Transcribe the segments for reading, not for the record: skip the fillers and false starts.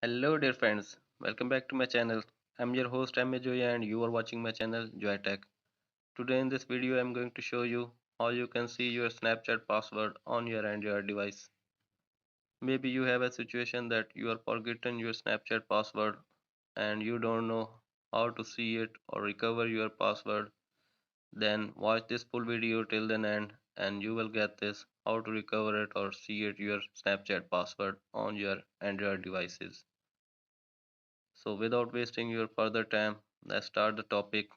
Hello dear friends, welcome back to my channel. I'm your host Joy and you are watching my channel JoyTech. Today in this video I'm going to show you how you can see your Snapchat password on your Android device. Maybe you have a situation that you are forgotten your Snapchat password and you don't know how to see it or recover your password. Then watch this full video till the end and you will get this how to recover it or see it your Snapchat password on your Android devices. So without wasting your further time, let's start the topic.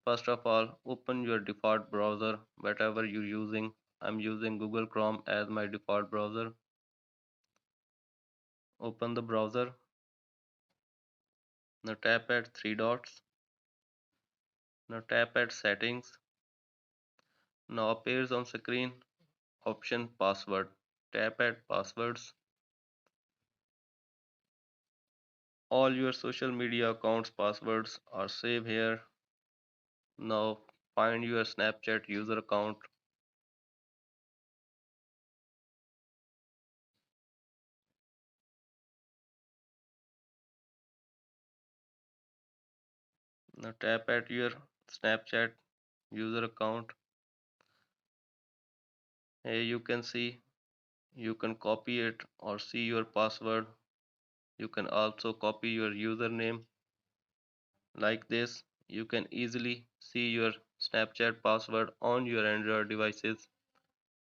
First of all, open your default browser, whatever you're using. I'm using Google Chrome as my default browser. Open the browser. Now tap at three dots. Now tap at settings. Now appears on screen option password. Tap at passwords. All your social media accounts passwords are saved here. Now find your Snapchat user account. Now tap at your Snapchat user account. Here you can see you can copy it or see your password. You can also copy your username like this. You can easily see your Snapchat password on your Android devices.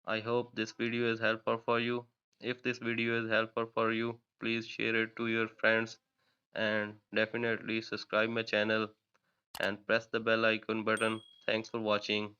I hope this video is helpful for you. If this video is helpful for you, please share it to your friends and definitely subscribe my channel and press the bell icon button. Thanks for watching.